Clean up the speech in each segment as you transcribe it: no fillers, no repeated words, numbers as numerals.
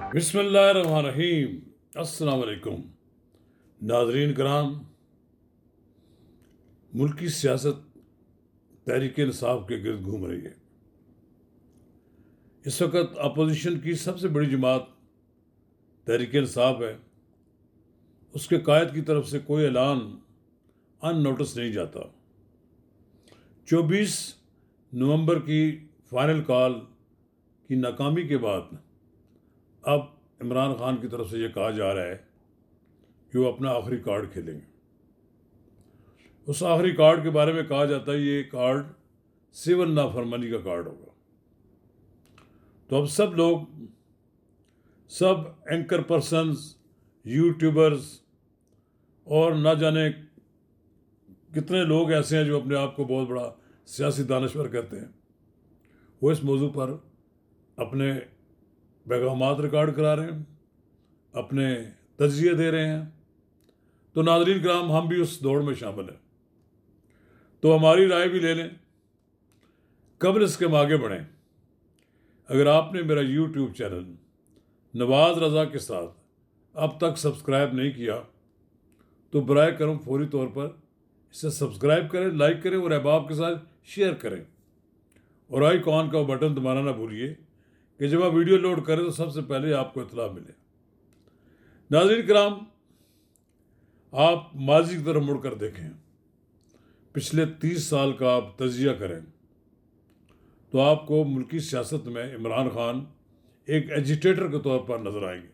बिस्मिल्लाहिर्रहमानिर्रहीम। अस्सलाम वालेकुम नाज़रीन कराम। मुल्क की सियासत तहरीक इंसाफ के गिर्द घूम रही है। इस वक्त अपोजिशन की सबसे बड़ी जमात तहरीक इंसाफ है। उसके कायद की तरफ से कोई ऐलान अननोटिस नहीं जाता। 24 नवंबर की फाइनल कॉल की नाकामी के बाद अब इमरान खान की तरफ से ये कहा जा रहा है कि वो अपना आखिरी कार्ड खेलेंगे। उस आखिरी कार्ड के बारे में कहा जाता है ये कार्ड सिविल नाफरमानी का कार्ड होगा। तो अब सब लोग, सब एंकर पर्सन्स, यूट्यूबर्स और ना जाने कितने लोग ऐसे हैं जो अपने आप को बहुत बड़ा सियासी दानश्वर कहते हैं, वो इस मौजू पर अपने पैगामात रिकॉर्ड करा रहे हैं, अपने तज्जिए दे रहे हैं। तो नाज़रीन कराम, हम भी उस दौड़ में शामिल हैं, तो हमारी राय भी ले लें, कब्ल इसके हम आगे बढ़ें। अगर आपने मेरा यूट्यूब चैनल नवाज़ रज़ा के साथ अब तक सब्सक्राइब नहीं किया तो बराए करम फौरी तौर पर इसे सब्सक्राइब करें, लाइक करें और अहबाब के साथ शेयर करें। और आइकॉन का बटन दबाना ना भूलिए कि जब आप वीडियो लोड करें तो सबसे पहले आपको इत्तला मिले। नाज़रीन कराम, आप माजी की तरफ मुड़कर देखें, पिछले 30 साल का आप तजिया करें तो आपको मुल्की सियासत में इमरान खान एक एजिटेटर के तौर पर नजर आएंगे।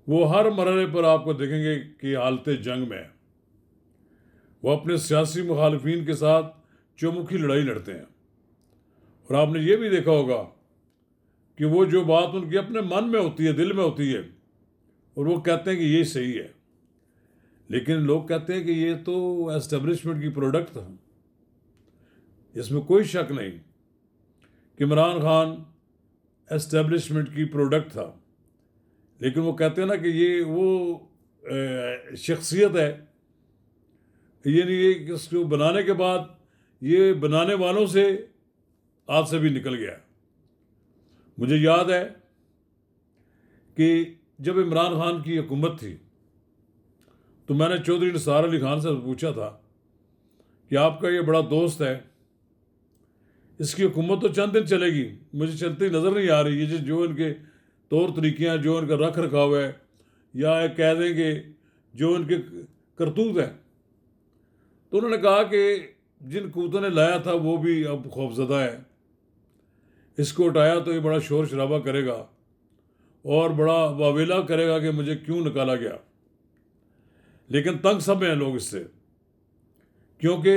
वो हर मरहले पर आपको देखेंगे कि हालत जंग में है। वो अपने सियासी मुखालफिन के साथ चौमुखी लड़ाई लड़ते हैं। और आपने ये भी देखा होगा कि वो जो बात उनके अपने मन में होती है, दिल में होती है, और वो कहते हैं कि ये सही है, लेकिन लोग कहते हैं कि ये तो एस्टेब्लिशमेंट की प्रोडक्ट था। इसमें कोई शक नहीं कि इमरान खान एस्टेब्लिशमेंट की प्रोडक्ट था, लेकिन वो कहते हैं ना कि ये वो शख्सियत है, ये नहीं है कि इसको बनाने के बाद ये बनाने वालों से हाथ से भी निकल गया। मुझे याद है कि जब इमरान खान की हुकूमत थी तो मैंने चौधरी निसार अली खान से पूछा था कि आपका ये बड़ा दोस्त है, इसकी हुकूमत तो चंद दिन चलेगी, मुझे चलती नज़र नहीं आ रही। ये जो इनके तौर तरीके हैं, जो इनका रख रखाव है, या कह देंगे जो इनके करतूत हैं। तो उन्होंने कहा कि जिन कूतों ने लाया था वो भी अब खौफजदा है, इसको उठाया तो ये बड़ा शोर शराबा करेगा और बड़ा वावेला करेगा कि मुझे क्यों निकाला गया। लेकिन तंग सब हैं लोग इससे, क्योंकि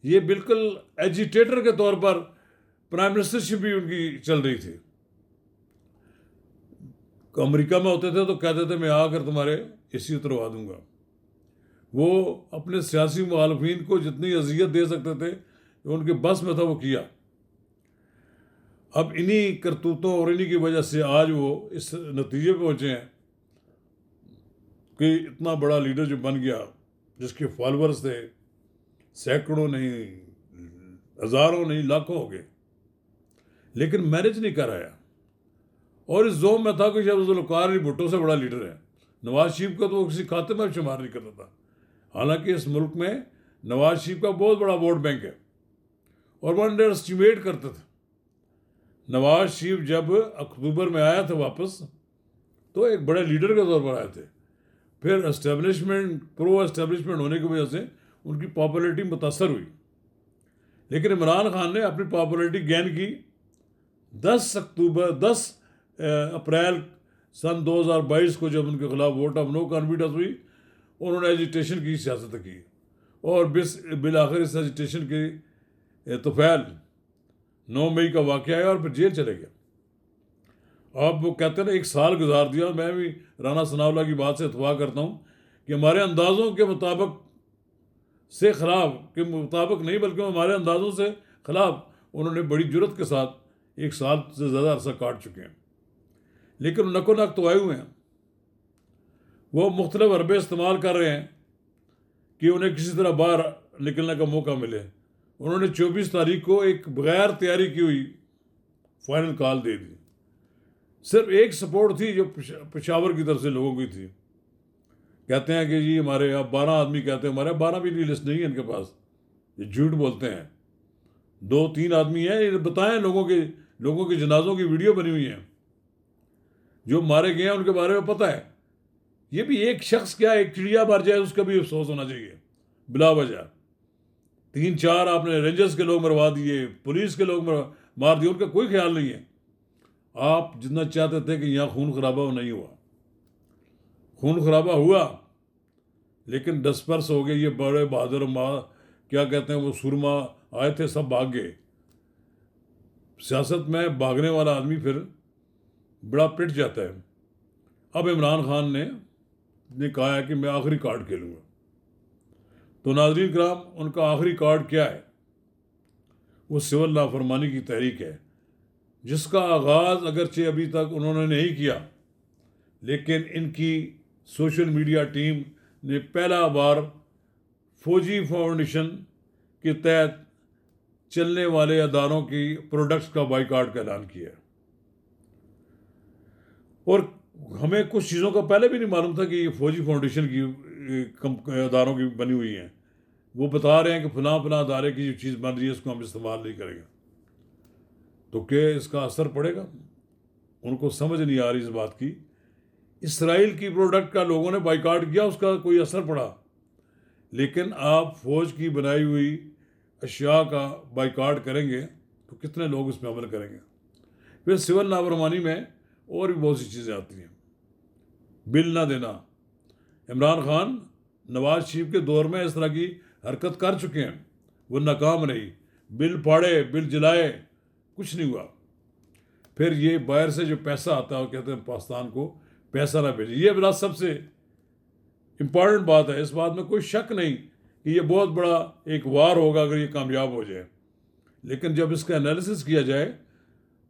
ये बिल्कुल एजिटेटर के तौर पर प्राइम मिनिस्टरशिप भी उनकी चल रही थी। अमेरिका में होते थे तो कहते थे मैं आकर तुम्हारे एसी उतरवा दूंगा। वो अपने सियासी मुखालफिन को जितनी अजियत दे सकते थे, उनके बस में था, वो किया। अब इन्हीं करतूतों और इन्हीं की वजह से आज वो इस नतीजे पे पहुंचे हैं कि इतना बड़ा लीडर जो बन गया, जिसके फॉलोअर्स थे सैकड़ों नहीं, हज़ारों नहीं, लाखों हो गए, लेकिन मैनेज नहीं कर आया। और इस जोम में था कि शायद जुल्फ़िकार अली भुट्टो से बड़ा लीडर है। नवाज शरीफ का तो किसी खाते में शुमार नहीं करता था। हालांकि इस मुल्क में नवाज शरीफ का बहुत बड़ा वोट बैंक है और वो अंडर एस्टिमेट करते थे। नवाज शरीफ जब अक्टूबर में आया था वापस, तो एक बड़े लीडर के तौर पर आए थे। फिर एस्टेब्लिशमेंट, प्रो एस्टेब्लिशमेंट होने की वजह से उनकी पॉपुलैरिटी मुतासर हुई। लेकिन इमरान खान ने अपनी पॉपुलैरिटी गेन की। 10 अप्रैल सन 2022 को जब उनके खिलाफ वोट ऑफ नो कॉन्फिडेंस हुई, उन्होंने एजिटेशन की सियासत की और बिलाखिर इस एजिटेशन के तुफैल 9 मई का वाक़या है और फिर जेल चले गए। अब वो कहते हैं ना, 1 साल गुजार दिया। मैं भी राना सनाउल्लाह की बात से इत्तफाक करता हूँ कि हमारे अंदाज़ों के मुताबिक से ख़िलाफ़ के मुताबिक नहीं, बल्कि हमारे अंदाज़ों से ख़िलाफ़ उन्होंने बड़ी जुर्रत के साथ 1 साल से ज़्यादा अरसा काट चुके हैं। लेकिन नको नक तो आए हुए हैं। वो मुख्तलिफ हरबे इस्तेमाल कर रहे हैं कि उन्हें किसी तरह बाहर निकलने का मौका मिले। उन्होंने 24 तारीख को एक बगैर तैयारी की हुई फाइनल कॉल दे दी। सिर्फ एक सपोर्ट थी जो पेशावर की तरफ से लोगों की थी। कहते हैं कि जी हमारे यहाँ 12 आदमी, कहते हैं हमारे 12 भी लिस्ट नहीं है इनके पास, ये झूठ बोलते हैं। 2-3 आदमी हैं, ये बताएं, लोगों के जनाजों की वीडियो बनी हुई है, जो मारे गए हैं उनके बारे में पता है। ये भी एक शख्स क्या, एक चिड़िया मर जाए उसका भी अफसोस होना चाहिए बिला वजह। 3-4 आपने रेंजर्स के लोग मरवा दिए, पुलिस के लोग मार दिए, उनका कोई ख्याल नहीं है। आप जितना चाहते थे कि यहाँ खून खराबा नहीं हुआ, खून खराबा हुआ, लेकिन डिस्पर्स हो गए। ये बड़े बहादुर क्या कहते हैं वो सुरमा आए थे, सब भाग गए। सियासत में भागने वाला आदमी फिर बड़ा पिट जाता है। अब इमरान खान ने कहा है कि मैं आखिरी कार्ड खेलूँगा। तो नाज़रीन किराम, उनका आखिरी कार्ड क्या है? वो सिविल नाफरमानी की तहरीक है, जिसका आगाज़ अगरचे अभी तक उन्होंने नहीं किया, लेकिन इनकी सोशल मीडिया टीम ने पहला बार फौजी फाउंडेशन के तहत चलने वाले अदारों की प्रोडक्ट्स का बाइकआउट का ऐलान किया। और हमें कुछ चीज़ों का पहले भी नहीं मालूम था कि ये फौजी फाउंडेशन की अदारों की बनी हुई हैं। वो बता रहे हैं कि फलां अदारे की जो चीज़ बन रही है इसको हम इस्तेमाल नहीं करेंगे। तो क्या इसका असर पड़ेगा? उनको समझ नहीं आ रही इस बात की। इसराइल की प्रोडक्ट का लोगों ने बाइकआउट किया, उसका कोई असर पड़ा, लेकिन आप फौज की बनाई हुई अशिया का बाइकआउट करेंगे तो कितने लोग इसमें अमल करेंगे? फिर सिविल नाफरमानी में और भी बहुत सी चीज़ें आती हैं। बिल ना देना, इमरान खान नवाज शरीफ के दौर में इस तरह की हरकत कर चुके हैं, वो नाकाम रही। बिल फाड़े, बिल जलाए, कुछ नहीं हुआ। फिर ये बाहर से जो पैसा आता है, वो कहते हैं पाकिस्तान को पैसा ना भेजे। ये मेरा सबसे इम्पॉर्टेंट बात है, इस बात में कोई शक नहीं कि ये बहुत बड़ा एक वार होगा अगर ये कामयाब हो जाए। लेकिन जब इसका एनालिसिस किया जाए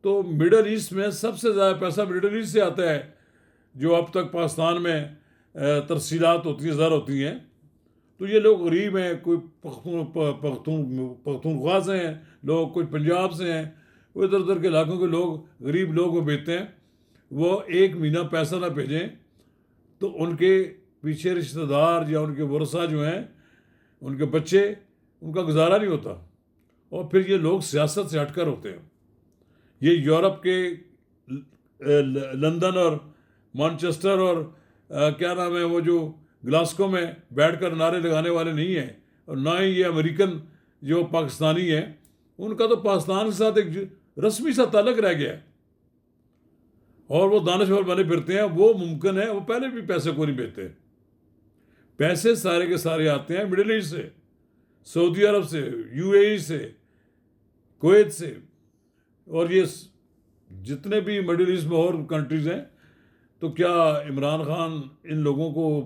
तो मिडल ईस्ट में सबसे ज़्यादा पैसा मिडल ईस्ट से आता है, जो अब तक पाकिस्तान में तरसीलात होती हैं, ज़र होती हैं। तो ये लोग गरीब हैं, कोई पख्तूनख्वा से हैं लोग, कुछ पंजाब से हैं, वो इधर उधर के इलाकों के लोग, गरीब लोग वो भेजते हैं। वो 1 महीना पैसा ना भेजें तो उनके पीछे रिश्तेदार या उनके वरसा जो हैं, उनके बच्चे, उनका गुजारा नहीं होता। और फिर ये लोग सियासत से हटकर होते हैं। ये यूरोप के लंदन और मैनचेस्टर और क्या नाम है वो जो ग्लास्को में बैठकर नारे लगाने वाले नहीं हैं, और ना ही ये अमेरिकन जो पाकिस्तानी हैं, उनका तो पाकिस्तान के साथ एक रस्मी सा ताल्लुक रह गया है और वो दानिशवर बने फिरते हैं। वो मुमकिन है, वो पहले भी पैसे को नहीं भेजते। पैसे सारे के सारे आते हैं मिडिल ईस्ट से, सऊदी अरब से, यूएई से, कुवैत से, और ये जितने भी मिडिल ईस्ट में और कंट्रीज़ हैं। तो क्या इमरान खान इन लोगों को